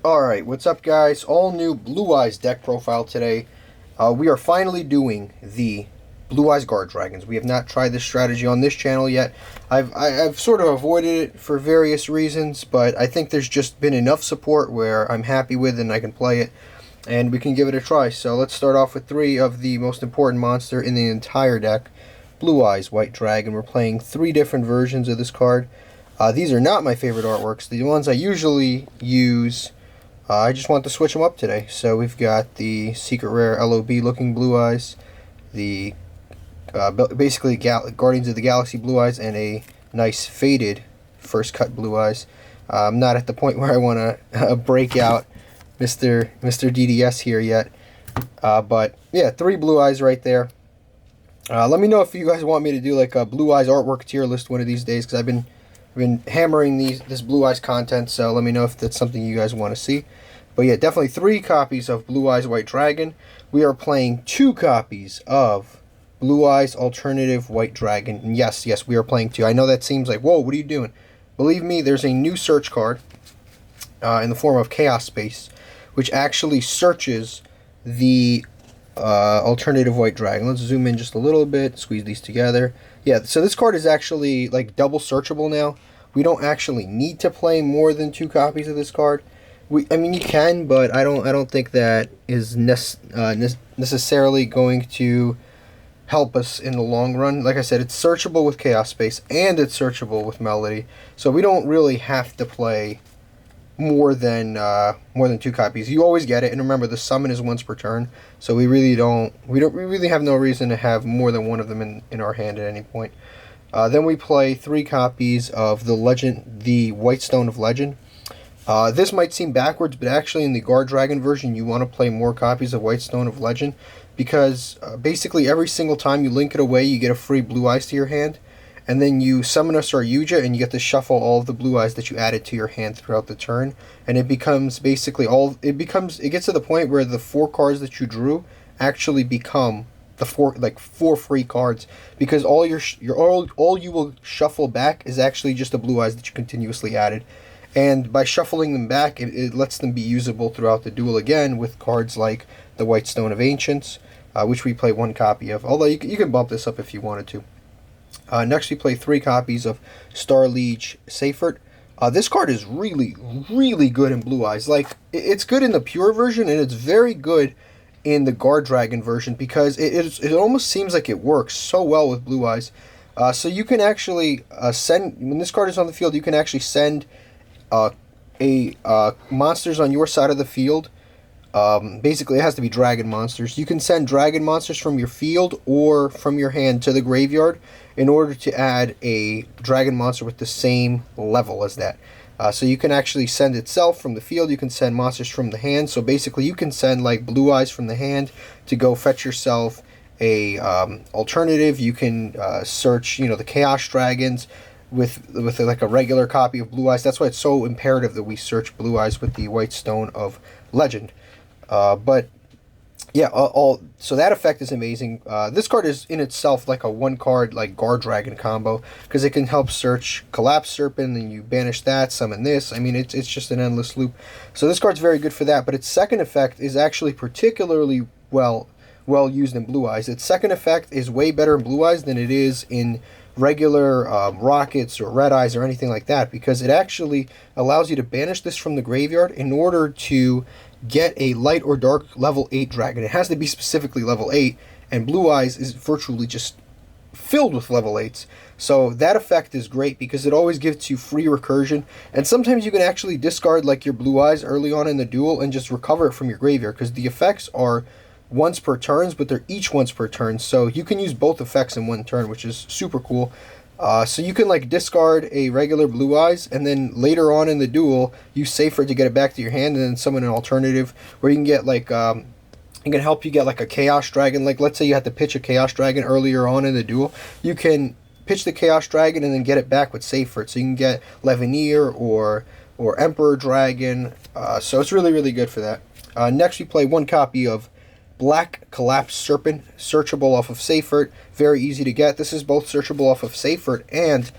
Alright, what's up guys? All new Blue Eyes deck profile today. We are finally doing the Blue Eyes guardragons. We have not tried this strategy on this channel yet. I've sort of avoided it for various reasons, but I think there's just been enough support where I'm happy with it and I can play it, and we can give it a try. So let's start off with three of the most important monster in the entire deck, Blue Eyes White Dragon. We're playing three different versions of this card. These are not my favorite artworks. The ones I usually use, I just want to switch them up today. So we've got the secret rare LOB looking Blue Eyes, the basically Guardians of the Galaxy Blue Eyes, and a nice faded first cut Blue Eyes. I'm not at the point where I want to break out Mr. DDS here yet, but yeah, three Blue Eyes right there. Let me know if you guys want me to do like a Blue Eyes artwork tier list one of these days, because I've been hammering this Blue Eyes content, so let me know if that's something you guys want to see. But yeah, definitely three copies of Blue Eyes White Dragon. We are playing two copies of Blue Eyes Alternative White Dragon. And yes, we are playing two. I know that seems like, whoa, what are you doing? Believe me, there's a new search card in the form of Chaos Space, which actually searches the Alternative White Dragon. Let's zoom in just a little bit, squeeze these together. Yeah, so this card is actually like double searchable now. We don't actually need to play more than two copies of this card. I mean, you can, but I don't think that is necessarily going to help us in the long run. Like I said, it's searchable with Chaos Space and it's searchable with Melody, so we don't really have to play more than two copies. You always get it, and remember, the summon is once per turn, so we really have no reason to have more than one of them in our hand at any point. Then we play three copies of the White Stone of Legend. This might seem backwards, but actually in the guardragon version you want to play more copies of White Stone of Legend, because basically every single time you link it away you get a free Blue Eyes to your hand, and then you summon a Star Yugioh and you get to shuffle all of the Blue Eyes that you added to your hand throughout the turn, and it becomes basically it gets to the point where the four cards that you drew actually become the four free cards, because all you will shuffle back is actually just the Blue Eyes that you continuously added. And by shuffling them back, it lets them be usable throughout the duel again with cards like the White Stone of Ancients, which we play one copy of, although you can bump this up if you wanted to. Next we play three copies of Starliege Seyfert. This card is really, really good in Blue Eyes. Like, it's good in the pure version, and it's very good in the guardragon version, because it almost seems like it works so well with Blue Eyes. So you can actually when this card is on the field, you can actually send monsters on your side of the field. Basically, it has to be dragon monsters. You can send dragon monsters from your field or from your hand to the graveyard in order to add a dragon monster with the same level as that. So you can actually send itself from the field. You can send monsters from the hand. So basically, you can send like Blue Eyes from the hand to go fetch yourself a alternative. You can search, the Chaos Dragons with like a regular copy of Blue Eyes. That's why it's so imperative that we search Blue Eyes with the White Stone of Legend. But yeah, so that effect is amazing. This card is in itself like a one card like guardragon combo, because it can help search Collapse Serpent, and you banish that, summon this. I mean, it's just an endless loop. So this card's very good for that. But its second effect is actually particularly well used in Blue Eyes. Its second effect is way better in Blue Eyes than it is in regular Rockets or Red Eyes or anything like that, because it actually allows you to banish this from the graveyard in order to get a light or dark level 8 dragon. It has to be specifically level 8, and Blue Eyes is virtually just filled with level 8s. So that effect is great because it always gives you free recursion, and sometimes you can actually discard like your Blue Eyes early on in the duel and just recover it from your graveyard, because the effects are once per turns, but they're each once per turn, so you can use both effects in one turn, which is super cool. So you can like discard a regular Blue Eyes, and then later on in the duel use Seyfert to get it back to your hand, and then summon an alternative where you can get like it can help you get like a Chaos Dragon. Like, let's say you had to pitch a Chaos Dragon earlier on in the duel, you can pitch the Chaos Dragon and then get it back with Seyfert, so you can get Levineer or Emperor Dragon. So it's really, really good for that. Next we play one copy of Black Collapse Serpent, searchable off of Seyfert. Very easy to get. This is both searchable off of Seyfert and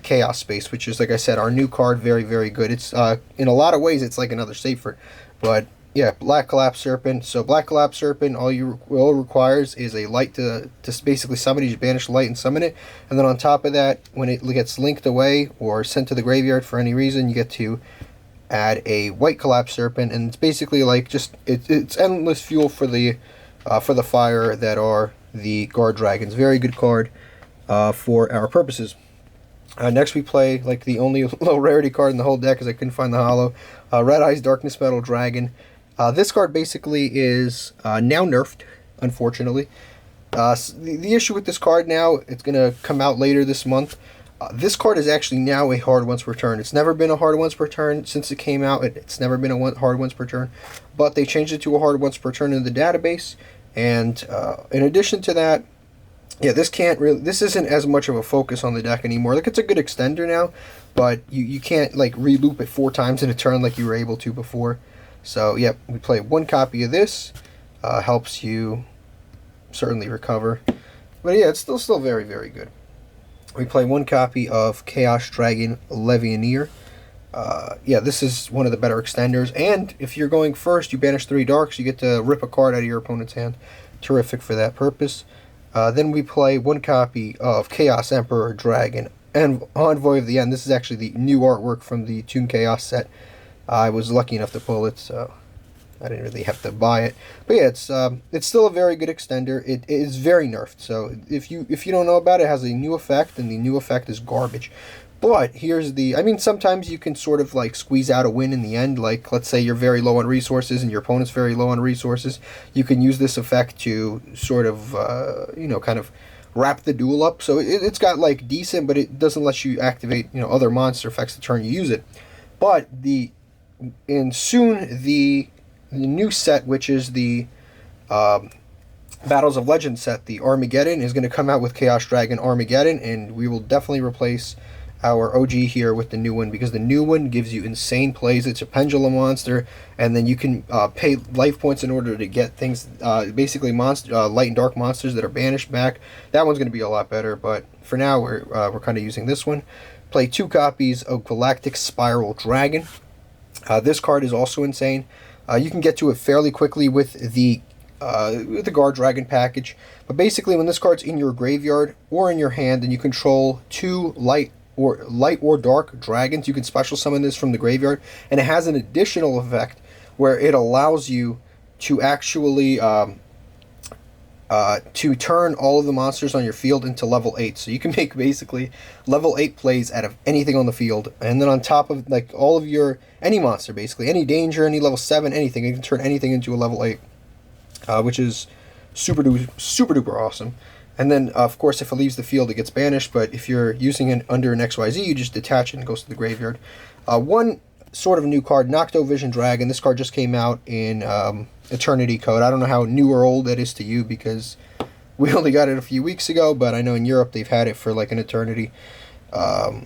Chaos Space, which is, like I said, our new card. Very, very good. It's in a lot of ways, it's like another Seyfert. But yeah, Black Collapse Serpent. So Black Collapse Serpent, all it requires is a light to basically summon it. You banish light and summon it. And then on top of that, when it gets linked away or sent to the graveyard for any reason, you get to add a White Collapse Serpent. And it's basically like just, it's endless fuel for the fire that are the guardragons. Very good card for our purposes. Next we play like the only low rarity card in the whole deck because I couldn't find the holo. Red Eyes Darkness Metal Dragon. This card basically is now nerfed, unfortunately. The issue with this card now, it's going to come out later this month. This card is actually now a hard once per turn. It's never been a hard once per turn since it came out. It's never been a hard once per turn. But they changed it to a hard once per turn in the database. And in addition to that, yeah, this isn't as much of a focus on the deck anymore. Like, it's a good extender now, but you can't like re-loop it 4 times in a turn like you were able to before. So, yep, we play 1 copy of this. Helps you certainly recover. But yeah, it's still very, very good. We play 1 copy of Chaos Dragon Levianeer. Yeah, this is one of the better extenders. And if you're going first, you banish 3 darks. You get to rip a card out of your opponent's hand. Terrific for that purpose. Then we play 1 copy of Chaos Emperor Dragon and Envoy of the End. This is actually the new artwork from the Toon Chaos set. I was lucky enough to pull it, so I didn't really have to buy it. But yeah, it's still a very good extender. It is very nerfed, so if you don't know about it, it has a new effect, and the new effect is garbage. But here's I mean, sometimes you can sort of like squeeze out a win in the end. Like, let's say you're very low on resources and your opponent's very low on resources. You can use this effect to sort of, kind of wrap the duel up. So it's got like decent, but it doesn't let you activate, other monster effects the turn you use it. But soon the new set, which is the Battles of Legend set, the Armageddon, is going to come out with Chaos Dragon Armageddon, and we will definitely replace our OG here with the new one, because the new one gives you insane plays. It's a pendulum monster, and then you can pay life points in order to get things, basically light and dark monsters that are banished back. That one's going to be a lot better, but for now we're kind of using this one. Play 2 copies of Galactic Spiral Dragon. This card is also insane. You can get to it fairly quickly with the guardragon package, but basically when this card's in your graveyard or in your hand and you control 2 light or dark dragons, you can special summon this from the graveyard, and it has an additional effect where it allows you to actually to turn all of the monsters on your field into level 8. So you can make basically level 8 plays out of anything on the field, and then on top of like all of any monster, basically any danger, any level 7, anything, you can turn anything into a level 8, which is super duper awesome. And then, of course, if it leaves the field, it gets banished. But if you're using it under an XYZ, you just detach it and it goes to the graveyard. One sort of new card, Noctovision Dragon. This card just came out in Eternity Code. I don't know how new or old that is to you, because we only got it a few weeks ago. But I know in Europe they've had it for like an eternity. But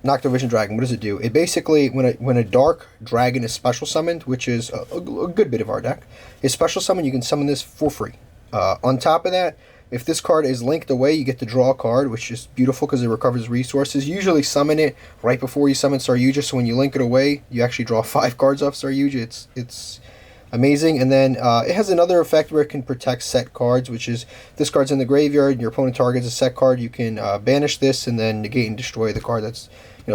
Noctovision Dragon, what does it do? It basically, when a dark dragon is special summoned, which is a good bit of our deck, is special summoned, you can summon this for free. On top of that, if this card is linked away, you get to draw a card, which is beautiful because it recovers resources. You usually summon it right before you summon Saryuja, so when you link it away, you actually draw 5 cards off Saryuja. It's amazing. And then it has another effect where it can protect set cards, which is this card's in the graveyard and your opponent targets a set card. You can banish this and then negate and destroy the card that's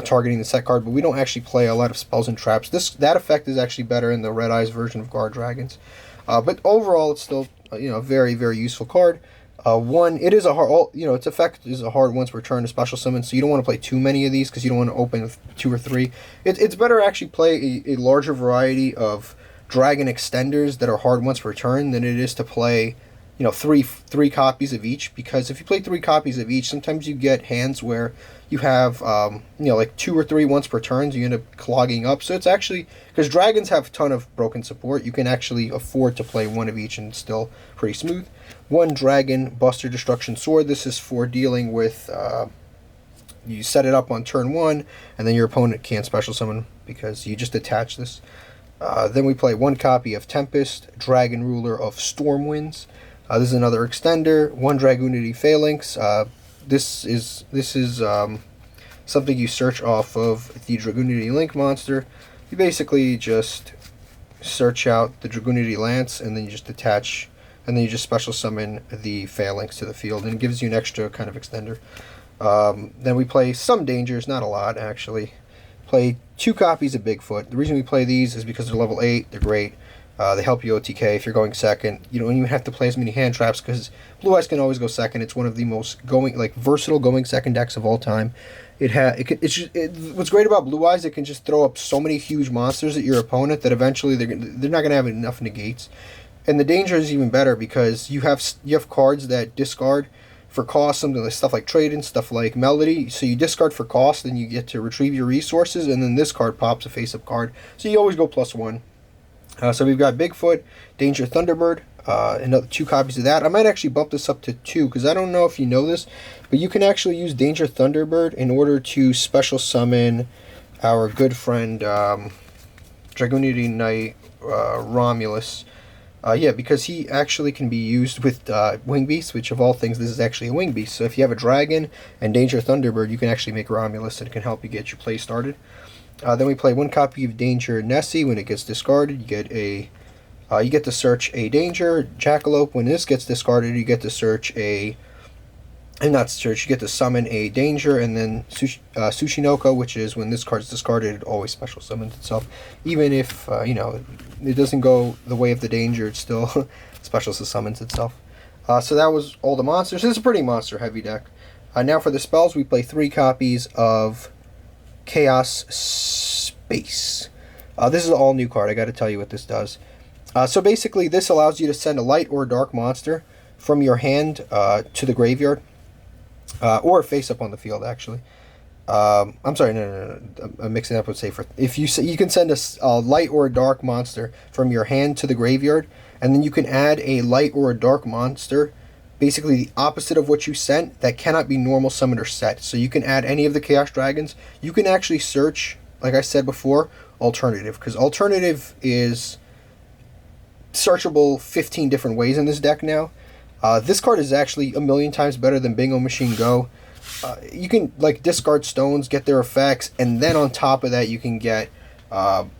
targeting the set card. But we don't actually play a lot of spells and traps. That effect is actually better in the Red Eyes version of Guardragons. But overall, it's still a very, very useful card. It is a hard, its effect is a hard once per turn to special summon, so you don't want to play too many of these because you don't want to open with 2 or 3. It's better to actually play a larger variety of dragon extenders that are hard once per turn than it is to play three copies of each, because if you play 3 copies of each, sometimes you get hands where you have like 2 or 3 once per turn, so you end up clogging up. So it's actually, because dragons have a ton of broken support, you can actually afford to play 1 of each and it's still pretty smooth. 1 Dragon Buster Destruction Sword. This is for dealing with you set it up on turn 1 and then your opponent can't special summon because you just attach this. Then we play 1 copy of Tempest, Dragon Ruler of Stormwinds. This is another extender. 1 Dragoonity Phalanx. this is something you search off of the Dragoonity Link monster. You basically just search out the Dragoonity Lance, and then you just attach, and then you just special summon the Phalanx to the field, and it gives you an extra kind of extender. Then we play some dangers, not a lot actually. Play 2 copies of Bigfoot. The reason we play these is because they're level 8, they're great. They help you OTK if you're going second. You don't even have to play as many hand traps because Blue Eyes can always go second. It's one of the most versatile going second decks of all time. What's great about Blue Eyes, it can just throw up so many huge monsters at your opponent that eventually they're not going to have enough negates. And the danger is even better because you have cards that discard for cost, something like stuff like Trade-in, stuff like Melody. So you discard for cost, and you get to retrieve your resources, and then this card pops a face-up card. So you always go +1. So we've got Bigfoot, Danger Thunderbird, another 2 copies of that. I might actually bump this up to 2 because I don't know if you know this, but you can actually use Danger Thunderbird in order to special summon our good friend Dragoonity Knight Romulus. Yeah, because he actually can be used with Wing Beast, which of all things, this is actually a Wing Beast. So if you have a Dragon and Danger Thunderbird, you can actually make Romulus, and it can help you get your play started. Then we play 1 copy of Danger Nessie. When it gets discarded, you get to search a Danger Jackalope. When this gets discarded, you get to you get to summon a Danger, and then Sushinoko, which is when this card's discarded, it always special summons itself. Even if it doesn't go the way of the Danger, it still special summons itself. So that was all the monsters. This is a pretty monster heavy deck. Now for the spells, we play 3 copies of Chaos Space. This is an all new card. I got to tell you what this does. So basically, this allows you to send a light or a dark monster from your hand to the graveyard, or face up on the field. Actually, I'm sorry, no. I'm mixing up with Seyfert. If you can send a light or a dark monster from your hand to the graveyard, and then you can add a light or a dark monster, basically the opposite of what you sent, that cannot be normal summoned or set. So you can add any of the Chaos Dragons. You can actually search, like I said before, Alternative, because Alternative is searchable 15 different ways in this deck now. This card is actually a million times better than Bingo Machine Go. You can discard stones, get their effects, and then on top of that you can get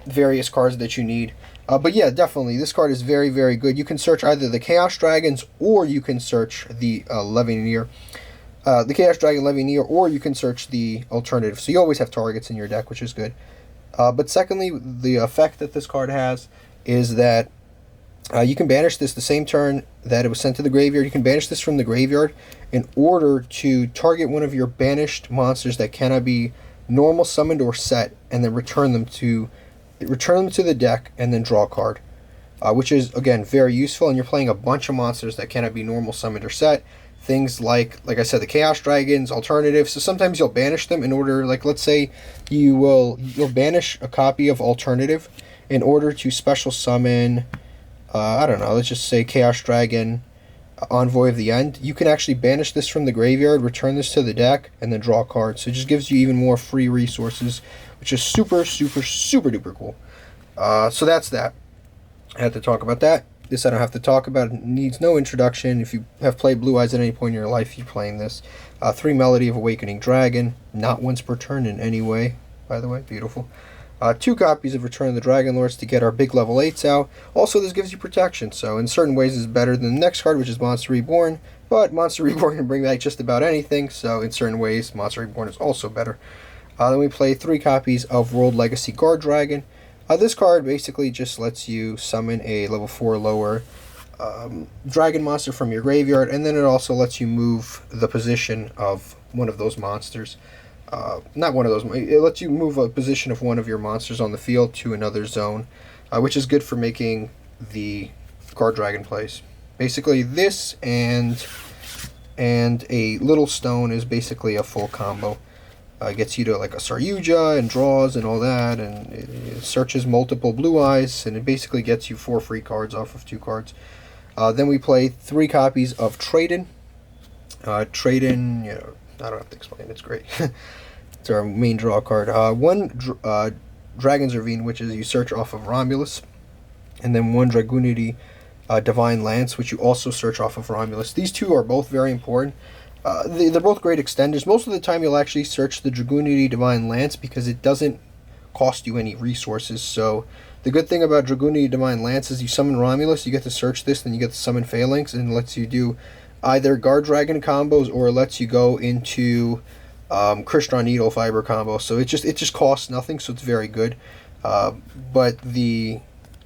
various cards that you need. But yeah, definitely, this card is very, very good. You can search either the Chaos Dragons, or you can search the Levineer. The Chaos Dragon Levineer, or you can search the Alternative. So you always have targets in your deck, which is good. But secondly, the effect that this card has is that you can banish this the same turn that it was sent to the graveyard. You can banish this from the graveyard in order to target one of your banished monsters that cannot be normal summoned or set, and then return them to the deck, and then draw a card, which is again very useful. And you're playing a bunch of monsters that cannot be normal summoned or set. Things like I said, the Chaos Dragons, Alternative. So sometimes you'll banish them in order, let's say you'll banish a copy of Alternative in order to special summon, I don't know, let's just say Chaos Dragon Envoy of the End. You can actually banish this from the graveyard, return this to the deck, and then draw a card. So it just gives you even more free resources, which is super, super, super duper cool. So that's that. I had to talk about that. This I don't have to talk about. It needs no introduction. If you have played Blue Eyes at any point in your life, you're playing this. 3 Melody of Awakening Dragon. Not once per turn in any way, by the way. Beautiful. 2 copies of Return of the Dragon Lords to get our big level 8s out. Also, this gives you protection, so in certain ways it's better than the next card, which is Monster Reborn. But Monster Reborn can bring back just about anything, so in certain ways, Monster Reborn is also better. Then we play 3 copies of World Legacy Guardragon. This card basically just lets you summon a level 4 lower dragon monster from your graveyard, and then it also lets you move the position of one of those monsters. Not one of those, it lets you move a position of one of your monsters on the field to another zone, which is good for making the Guardragon plays. Basically, this and a little stone is basically a full combo. Gets you to a Yugioh and draws and all that, and it searches multiple Blue Eyes, and it basically gets you 4 free cards off of 2 cards. Then we play 3 copies of Trade-in. Trade-in, I don't have to explain, it's great. It's our main draw card. 1 Dragon's Ravine, which is you search off of Romulus, and then 1 Dragoonity Divine Lance, which you also search off of Romulus. These 2 are both very important. they're both great extenders. Most of the time you'll actually search the Dragoonity Divine Lance because it doesn't cost you any resources. So the good thing about Dragoonity Divine Lance is you summon Romulus, you get to search this, then you get to summon Phalanx, and it lets you do either guardragon combos or it lets you go into Crystron needlefber combo. So it just costs nothing, so it's very good. But the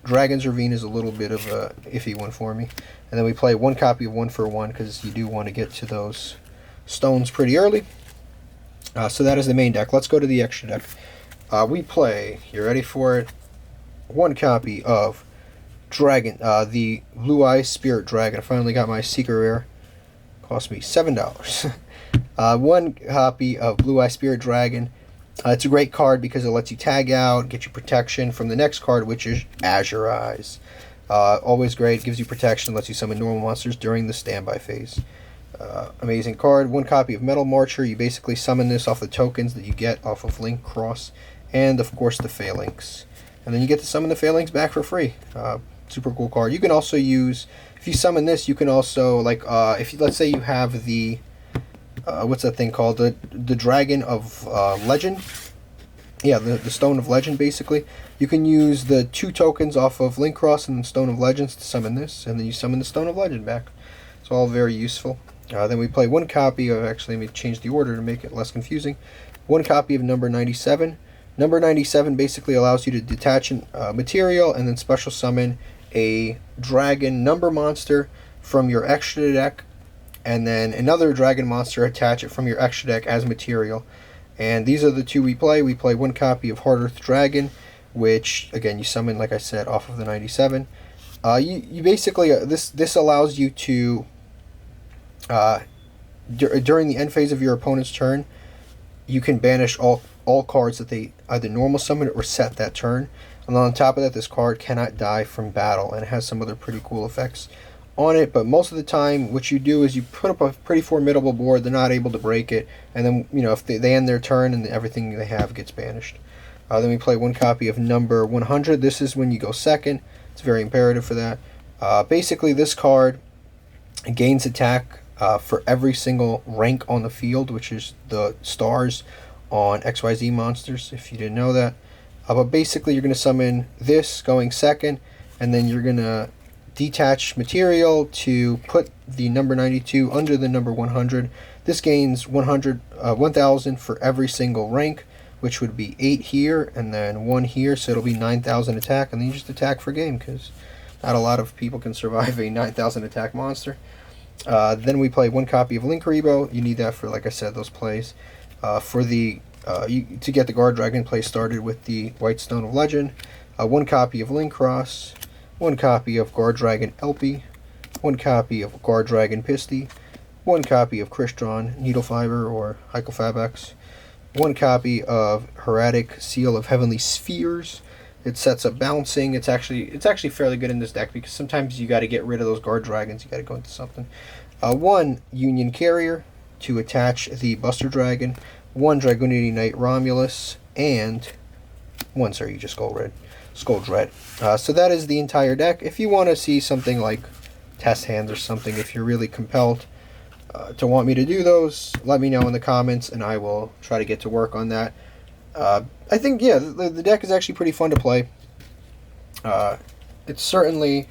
Dragon's Ravine is a little bit of a iffy one for me. And then we play one copy of 1-for-1 because you do want to get to those stones pretty early. So that is the main deck. Let's go to the extra deck. We play, you ready for it? One copy of Dragon, the Blue Eyes Spirit Dragon. I finally got my secret rare. Cost me $7. One copy of Blue Eyes Spirit Dragon. It's a great card because it lets you tag out, get you protection from the next card, which is Azure Eyes. Always great, gives you protection, lets you summon normal monsters during the standby phase. Amazing card. One copy of Metal Marcher. You basically summon this off the tokens that you get off of Link Cross, and of course the Phalanx. And then you get to summon the Phalanx back for free. Super cool card. You can also use, if you summon this, you can also, like, if you, let's say you have the, what's that thing called? The Dragon of Legend. Yeah, the Stone of Legend, basically. You can use the 2 tokens off of Link Cross and Stone of Legends to summon this, and then you summon the Stone of Legend back. It's all very useful. Then we play one copy of, actually, let me change the order to make it less confusing. One copy of number 97. Number 97 basically allows you to detach material and then special summon a dragon number monster from your extra deck, and then another dragon monster, attach it from your extra deck as material. And these are the 2 we play. We play one copy of Hard Earth Dragon, which, again, you summon, like I said, off of the 97. You basically, this allows you to, during the end phase of your opponent's turn, you can banish all cards that they either normal summon or set that turn. And on top of that, this card cannot die from battle, and it has some other pretty cool effects on it. But most of the time, what you do is you put up a pretty formidable board. They're not able to break it, and then, you know, if they end their turn and everything they have gets banished. Then we play one copy of number 100. This is when you go second. It's very imperative for that. Basically, this card gains attack for every single rank on the field, which is the stars on XYZ monsters, if you didn't know that. But basically, you're going to summon this going second, and then you're going to detach material to put the number 92 under the number 100. This gains 1,000 for every single rank, which would be 8 here and then 1 here, so it'll be 9,000 attack, and then you just attack for game, because not a lot of people can survive a 9,000 attack monster. Then we play one copy of Linkuriboh. You need that for, like I said, those plays. For the to get the guardragon play started with the White Stone of Legend. One copy of Link Cross. One copy of Guardragon Elpie. One copy of Guardragon Pisty. One copy of Crystron Needlefber or Halqifibrax. One copy of Heraldic Seal of Heavenly Spheres. It sets up bouncing. It's actually fairly good in this deck because sometimes you got to get rid of those guard dragons. You got to go into something. One Union Carrier to attach the Buster Dragon. One Dragoonity Knight Romulus, and one Starliege Seyfert. So that is the entire deck. If you want to see something like test hands or something, if you're really compelled to want me to do those, let me know in the comments, and I will try to get to work on that. I think, yeah, the deck is actually pretty fun to play. It's certainly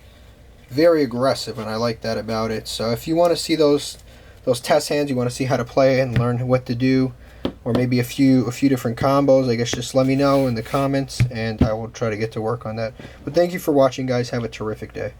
very aggressive, and I like that about it. So if you want to see those test hands, you want to see how to play and learn what to do, or maybe a few different combos, I guess just let me know in the comments, and I will try to get to work on that. But thank you for watching, guys. Have a terrific day.